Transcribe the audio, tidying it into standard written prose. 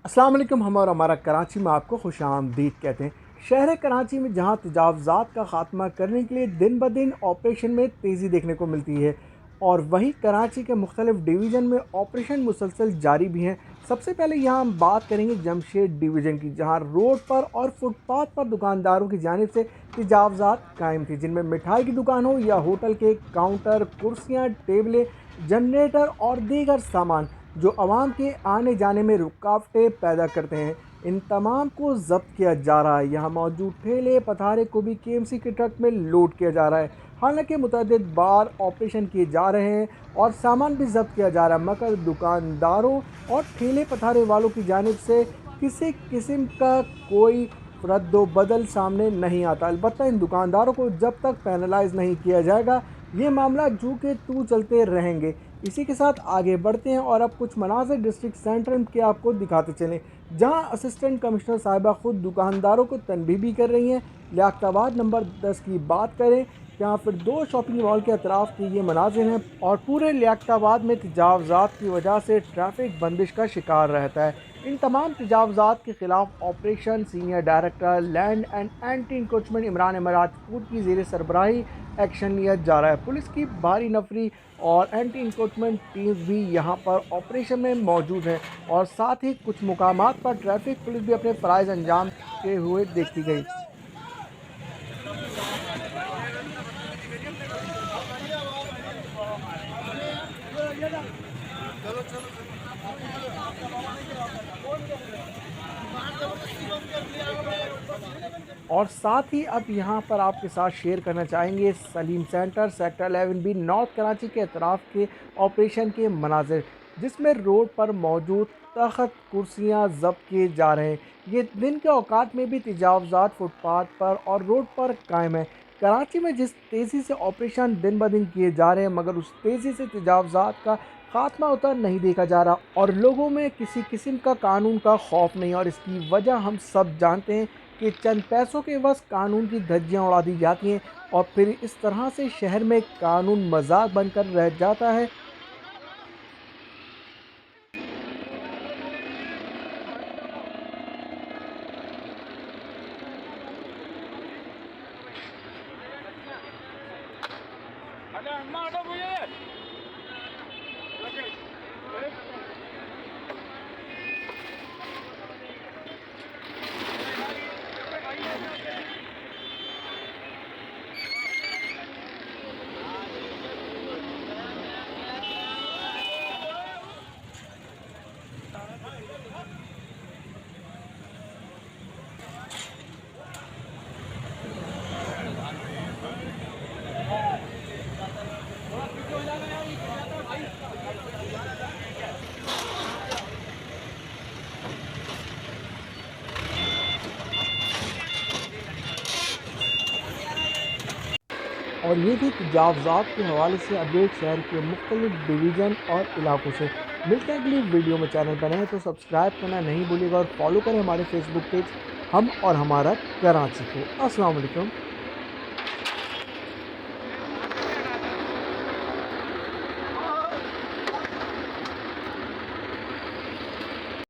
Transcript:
अस्सलाम वालेकुम। हम और हमारा कराची में आपको खुशामदीद कहते हैं। शहर कराची में जहां तजावज़ात का ख़ात्मा करने के लिए दिन ब दिन ऑपरेशन में तेज़ी देखने को मिलती है, और वहीं कराची के मुख्तलिफ डिवीज़न में ऑपरेशन मुसलसल जारी भी हैं। सबसे पहले यहाँ हम बात करेंगे जमशेद डिवीज़न की, जहाँ रोड पर और फुटपाथ पर दुकानदारों की जानिब से तजावज़ात कायम थी, जिनमें मिठाई की दुकान हो या होटल के काउंटर, कुर्सियाँ, टेबलें, जनरेटर और दीगर सामान जो आवाम के आने जाने में रुकावटें पैदा करते हैं, इन तमाम को जब्त किया जा रहा है। यहाँ मौजूद ठेले पथारे को भी केएमसी के ट्रक में लोड किया जा रहा है। हालांकि मुतअद्दिद बार ऑपरेशन किए जा रहे हैं और सामान भी जब्त किया जा रहा है, मगर दुकानदारों और ठेले पथारे वालों की जानिब से किसी किस्म का कोई रद्दोबदल सामने नहीं आता। अलबत्ता इन दुकानदारों को जब तक पेनलाइज नहीं किया जाएगा, ये मामला जू के तू चलते रहेंगे। इसी के साथ आगे बढ़ते हैं और अब कुछ मनाज़िर डिस्ट्रिक्ट सेंटर के आपको दिखाते चलें, जहां असिस्टेंट कमिश्नर साहिबा खुद दुकानदारों को तनबीह भी कर रही हैं। लियाकताबाद नंबर 10 की बात करें, जहाँ फिर दो शॉपिंग मॉल के अतराफ़ के ये मनाजिर हैं और पूरे लियाकताबाद में तजावज़ात की वजह से ट्रैफिक बंदिश का शिकार रहता है। इन तमाम तजावज़ात के ख़िलाफ़ operation senior director land and anti encroachment Imran Rajput की ज़ेर सरबराही एक्शन लिया जा रहा है। पुलिस की भारी नफरी और एंटी इंक्रोचमेंट टीम्स भी यहाँ पर ऑपरेशन में मौजूद हैं, और साथ ही कुछ मुकामात पर ट्रैफिक पुलिस भी अपने फ़राइज़ अंजाम देते हुए देखी गई। और साथ ही अब यहाँ पर आपके साथ शेयर करना चाहेंगे Salim centre sector 11 B north Karachi के अतराफ़ के ऑपरेशन के मनाजिर, जिसमें रोड पर मौजूद तख्त कुर्सियाँ जब्त किए जा रहे हैं। ये दिन के औकात में भी तजावज़ात फुटपाथ पर और रोड पर कायम है। कराची में जिस तेज़ी से ऑपरेशन दिन ब दिन किए जा रहे हैं, मगर उस तेज़ी से तजावज़ात का खात्मा होता नहीं देखा जा रहा, और लोगों में किसी किस्म का कानून का खौफ नहीं। और इसकी वजह हम सब जानते हैं कि चंद पैसों के बस कानून की धज्जियां उड़ा दी जाती हैं, और फिर इस तरह से शहर में कानून मजाक बनकर रह जाता है। और ये थी तजावज़ात के हवाले से अपडेट शहर के मुख्तलिफ डिवीज़न और इलाकों से। मिलते हैं अगली वीडियो में। चैनल पर नए हैं तो सब्सक्राइब करना नहीं भूलिएगा और फॉलो करें हमारे फेसबुक पेज हम और हमारा कराची को। अस्सलाम वालेकुम।